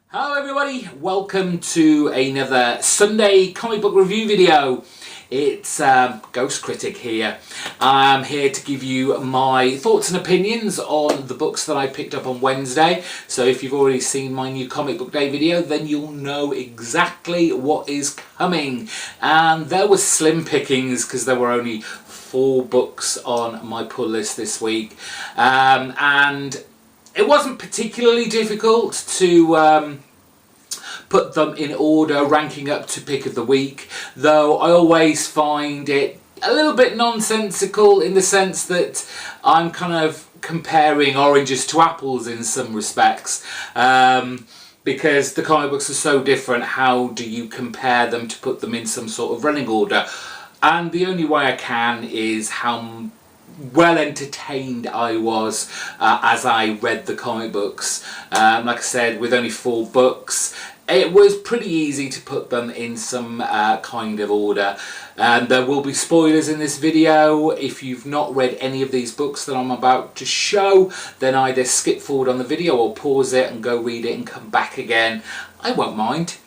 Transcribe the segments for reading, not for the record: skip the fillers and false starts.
Hello everybody, welcome to another Sunday comic book review video. It's GhostCritic here. I'm here to give you my thoughts and opinions on the books that I picked up on Wednesday. So if you've already seen my new comic book day video, then you'll know exactly what is coming. And there was slim pickings because there were only 4 books on my pull list this week. And it wasn't particularly difficult to put them in order, ranking up to pick of the week, though I always find it a little bit nonsensical in the sense that I'm kind of comparing oranges to apples in some respects, because the comic books are so different. How do you compare them to put them in some sort of running order? And the only way I can is how well entertained I was as I read the comic books. Like I said, with only 4 books, it was pretty easy to put them in some kind of order. There will be spoilers in this video. If you've not read any of these books that I'm about to show, then either skip forward on the video or pause it and go read it and come back again. I won't mind.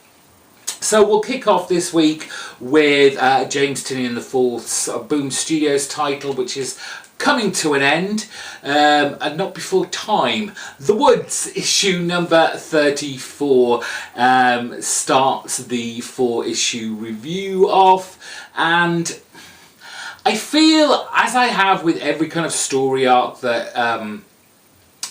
So we'll kick off this week with James Tynion IV's Boom Studios title, which is coming to an end, and not before time. The Woods, issue number 34, starts the 4-issue review off, and I feel, as I have with every kind of story arc that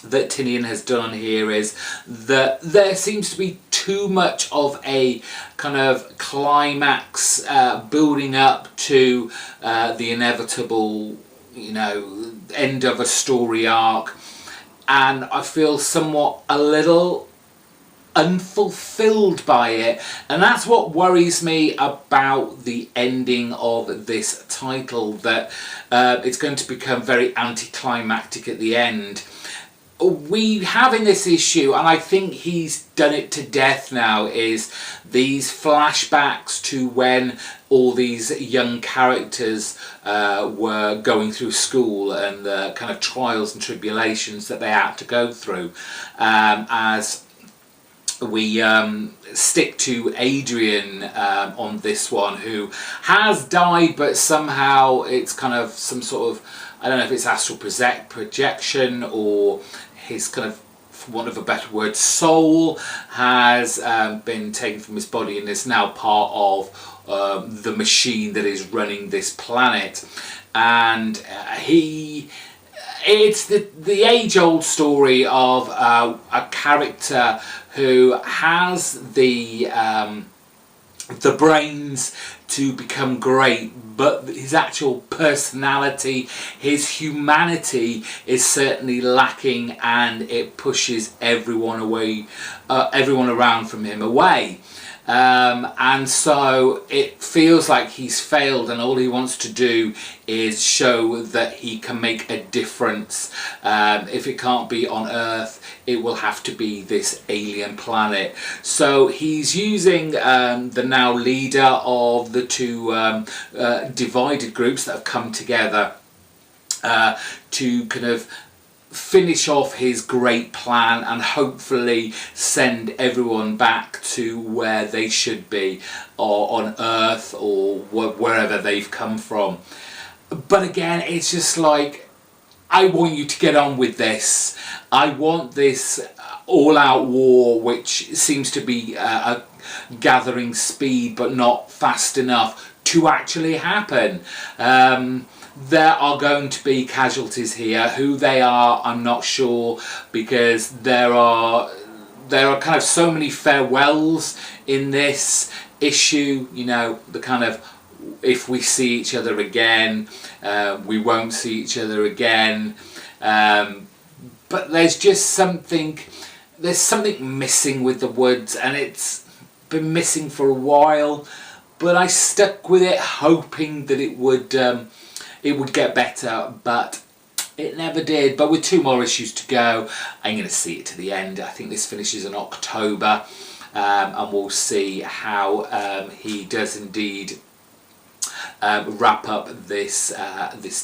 that Tynion has done here, is that there seems to be too much of a kind of climax building up to the inevitable, end of a story arc, and I feel somewhat a little unfulfilled by it, and that's what worries me about the ending of this title, that it's going to become very anticlimactic at the end. We have in this issue, and I think he's done it to death now, is these flashbacks to when all these young characters were going through school and the kind of trials and tribulations that they had to go through, as we stick to Adrian on this one, who has died, but somehow it's kind of some sort of, I don't know if it's astral projection or his kind of, for want of a better word, soul has been taken from his body and is now part of the machine that is running this planet. And it's the age-old story of a character who has the brains to become great, but his actual personality, his humanity is certainly lacking, and it pushes everyone around from him away. And so it feels like he's failed, and all he wants to do is show that he can make a difference. If it can't be on Earth, it will have to be this alien planet. So he's using the now leader of the 2 divided groups that have come together to kind of finish off his great plan and hopefully send everyone back to where they should be, or on Earth, or wherever they've come from. But again, it's just like, I want you to get on with this. I want this all-out war, which seems to be gathering speed but not fast enough, to actually happen. There are going to be casualties here. Who they are, I'm not sure, because there are kind of so many farewells in this issue. The kind of, if we see each other again, we won't see each other again. But there's just something missing with The Woods, and it's been missing for a while. But I stuck with it, hoping that it would get better, but it never did. But with 2 more issues to go, I'm going to see it to the end. I think this finishes in October, and we'll see how he does indeed wrap up this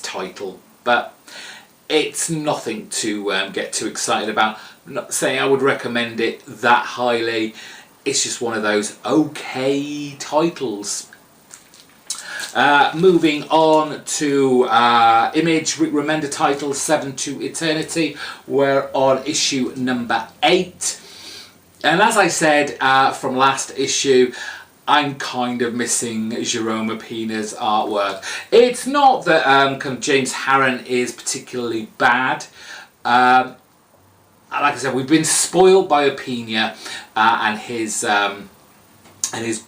title. But it's nothing to get too excited about. I'm not saying I would recommend it that highly. It's just one of those okay titles. Moving on to Image, Rick Remender title 7 to Eternity. We're on issue number 8. And as I said from last issue, I'm kind of missing Jerome Pina's artwork. It's not that kind of James Harren is particularly bad. Like I said, we've been spoiled by Pina and his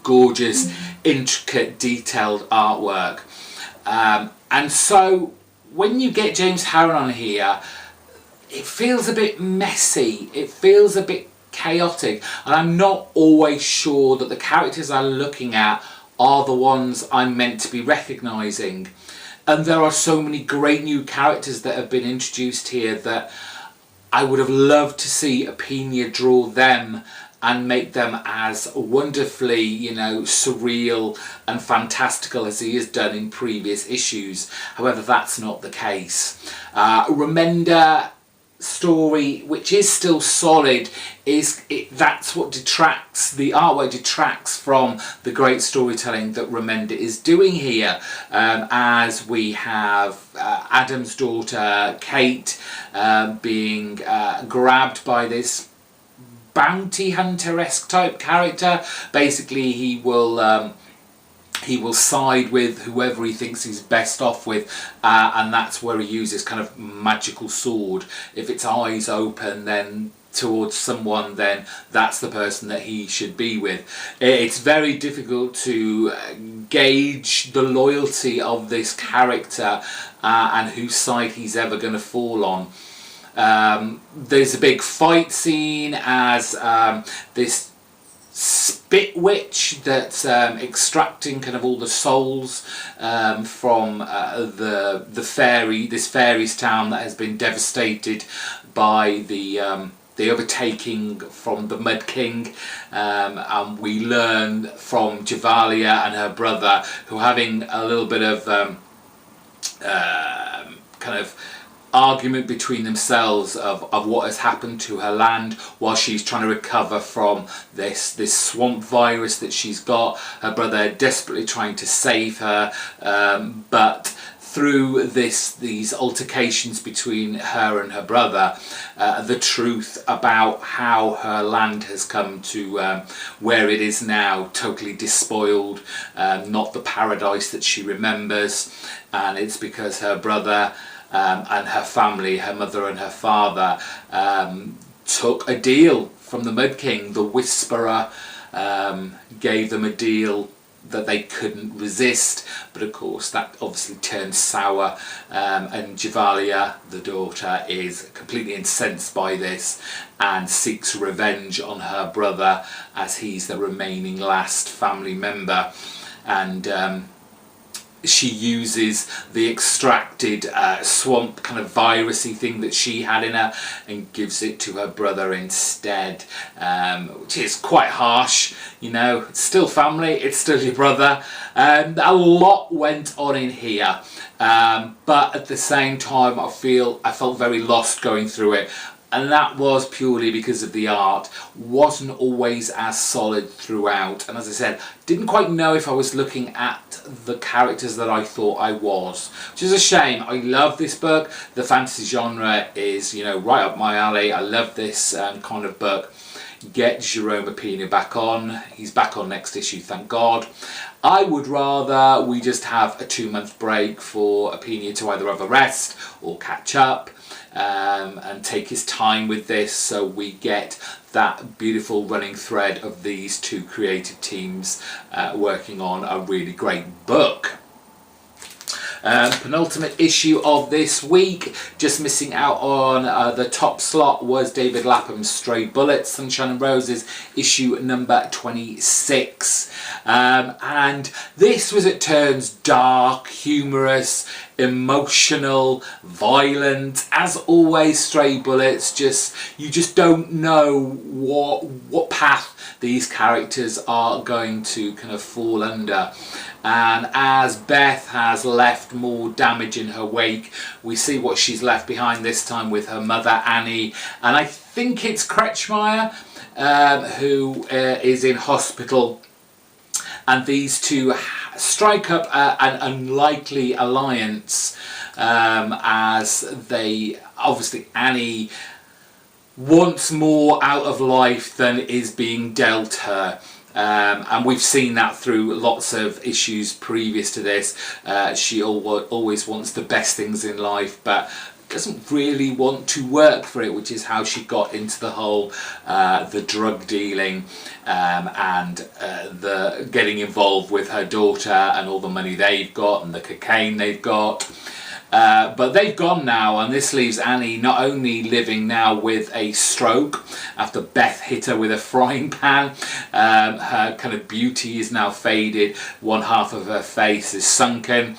gorgeous, intricate, detailed artwork. And so when you get James Harren on here, it feels a bit messy. It feels a bit chaotic. And I'm not always sure that the characters I'm looking at are the ones I'm meant to be recognising. And there are so many great new characters that have been introduced here that I would have loved to see Pina draw them and make them as wonderfully, you know, surreal and fantastical as he has done in previous issues. However, that's not the case. Remender story, which is still solid, that's what detracts, the artwork detracts from the great storytelling that Remender is doing here, as we have Adam's daughter Kate being grabbed by this bounty hunter-esque type character. Basically he will side with whoever he thinks he's best off with, and that's where he uses kind of magical sword. If its eyes open then towards someone, then that's the person that he should be with. It's very difficult to gauge the loyalty of this character and whose side he's ever going to fall on. There's a big fight scene as this spit witch that's extracting kind of all the souls from the fairy's town that has been devastated by the overtaking from the Mud King, and we learn from Javalia and her brother, who are having a little bit of kind of argument between themselves of what has happened to her land while she's trying to recover from this swamp virus that she's got. Her brother desperately trying to save her, but through these altercations between her and her brother, the truth about how her land has come to where it is now, totally despoiled, not the paradise that she remembers. And it's because her brother and her family, her mother and her father, took a deal from the Mud King. The Whisperer gave them a deal that they couldn't resist, but of course that obviously turned sour, and Javalia, the daughter, is completely incensed by this and seeks revenge on her brother, as he's the remaining last family member. And she uses the extracted swamp kind of virusy thing that she had in her and gives it to her brother instead, which is quite harsh. You know, it's still family, it's still your brother. A lot went on in here, but at the same time I felt very lost going through it. And that was purely because of the art wasn't always as solid throughout. And as I said, didn't quite know if I was looking at the characters that I thought I was, which is a shame. I love this book. The fantasy genre is, you know, right up my alley. I love this kind of book. Get Jerome Pina back on. He's back on next issue, thank God. I would rather we just have a 2-month break for Pina to either have a rest or catch up. And take his time with this, so we get that beautiful running thread of these two creative teams working on a really great book. Penultimate issue of this week, just missing out on the top slot, was David Lapham's Stray Bullets, Sunshine and Roses, issue number 26. And this was at turns dark, humorous, emotional, violent. As always, Stray Bullets, you just don't know what path these characters are going to kind of fall under. and as Beth has left more damage in her wake, we see what she's left behind this time with her mother Annie, and I think it's Kretschmeyer who is in hospital, and these two strike up an unlikely alliance as they, obviously Annie wants more out of life than is being dealt her. And we've seen that through lots of issues previous to this. She always wants the best things in life, but doesn't really want to work for it, which is how she got into the whole the drug dealing and the getting involved with her daughter and all the money they've got and the cocaine they've got. But they've gone now, and this leaves Annie not only living now with a stroke after Beth hit her with a frying pan. Her kind of beauty is now faded, one half of her face is sunken,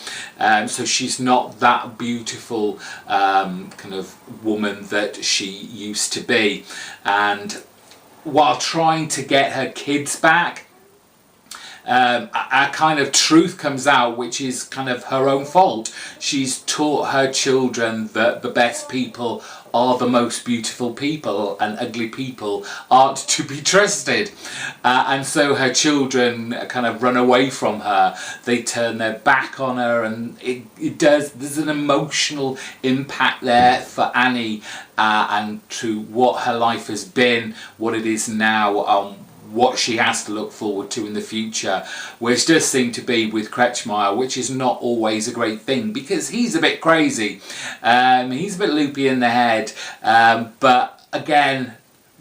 so she's not that beautiful kind of woman that she used to be. And while trying to get her kids back, a kind of truth comes out, which is kind of her own fault. She's taught her children that the best people are the most beautiful people, and ugly people aren't to be trusted. And so her children kind of run away from her. They turn their back on her, and there's an emotional impact there for Annie and to what her life has been, what it is now, what she has to look forward to in the future, which does seem to be with Kretschmeyer, which is not always a great thing because he's a bit crazy. He's a bit loopy in the head, but again,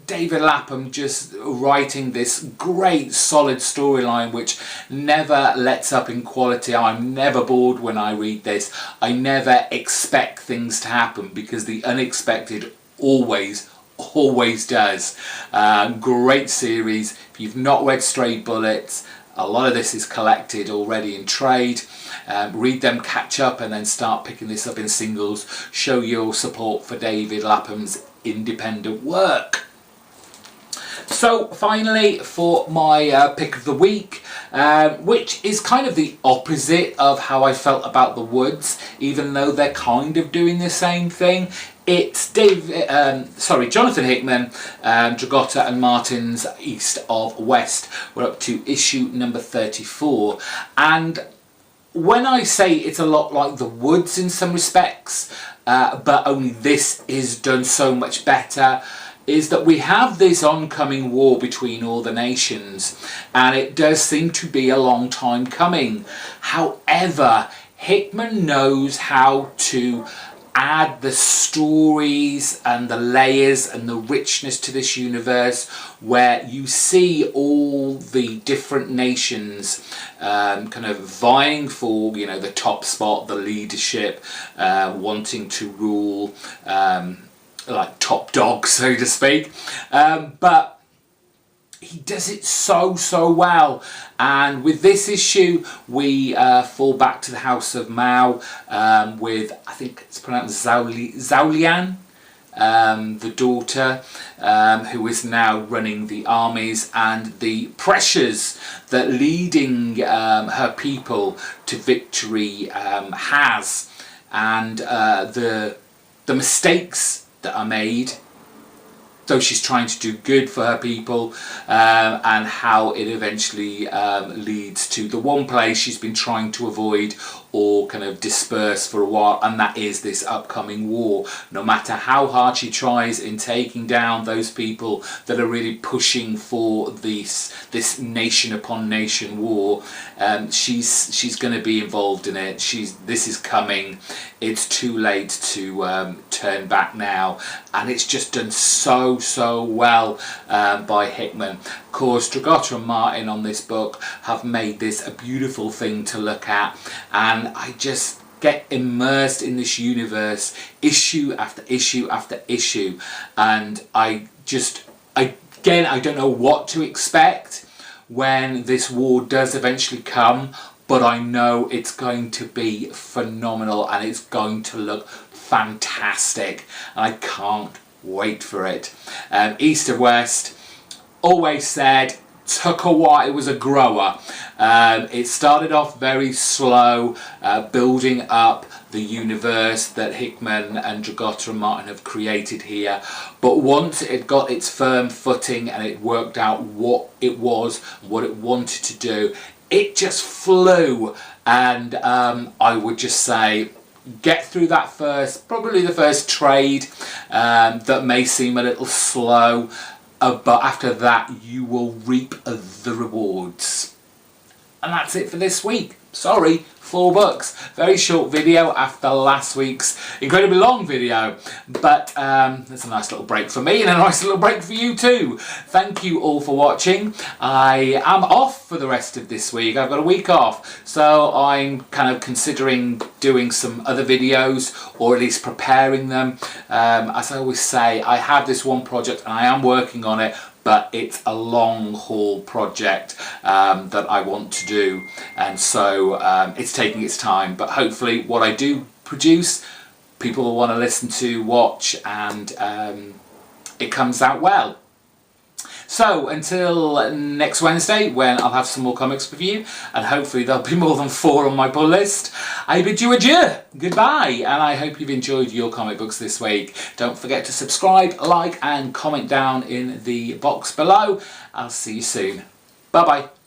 David Lapham just writing this great solid storyline which never lets up in quality. I'm never bored when I read this. I never expect things to happen because the unexpected always does. Great series. If you've not read Stray Bullets, a lot of this is collected already in trade. Read them, catch up, and then start picking this up in singles. Show your support for David Lapham's independent work. So finally, for my pick of the week, which is kind of the opposite of how I felt about The Woods, even though they're kind of doing the same thing. It's Jonathan Hickman, Dragotta and Martin's East of West. We're up to issue number 34, and when I say it's a lot like The Woods in some respects, but only this is done so much better, is that we have this oncoming war between all the nations, and it does seem to be a long time coming. However, Hickman knows how to add the stories and the layers and the richness to this universe, where you see all the different nations kind of vying for, you know, the top spot, the leadership, wanting to rule, like top dog, so to speak. But he does it so well, and with this issue we fall back to the House of Mao with, I think it's pronounced Zhao Lian, the daughter, who is now running the armies, and the pressures that leading her people to victory has, and the mistakes that are made, though she's trying to do good for her people, and how it eventually leads to the one place she's been trying to avoid or kind of disperse for a while, and that is this upcoming war. No matter how hard she tries in taking down those people that are really pushing for this nation upon nation war, she's going to be involved in it. This is coming. It's too late to turn back now, and it's just done so well by Hickman. Of course, Dragotta and Martin on this book have made this a beautiful thing to look at, and I just get immersed in this universe issue after issue after issue, and I don't know what to expect when this war does eventually come, but I know it's going to be phenomenal and it's going to look fantastic, and I can't wait for it. East of West, always said, took a while. It was a grower. It started off very slow, building up the universe that Hickman and Dragotta and Martin have created here. But once it got its firm footing and it worked out what it was, what it wanted to do, it just flew. And I would just say, get through that probably the first trade that may seem a little slow, but after that you will reap the rewards. And that's it for this week. Sorry, $4. Very short video after last week's incredibly long video, but it's a nice little break for me and a nice little break for you too. Thank you all for watching. I am off for the rest of this week. I've got a week off, so I'm kind of considering doing some other videos, or at least preparing them. As I always say, I have this one project and I am working on it, but it's a long haul project that I want to do, and so it's taking its time, but hopefully what I do produce people will want to listen to, watch, and it comes out well. So until next Wednesday, when I'll have some more comics for you, and hopefully there'll be more than 4 on my pull list, I bid you adieu, goodbye, and I hope you've enjoyed your comic books this week. Don't forget to subscribe, like, and comment down in the box below. I'll see you soon. Bye bye.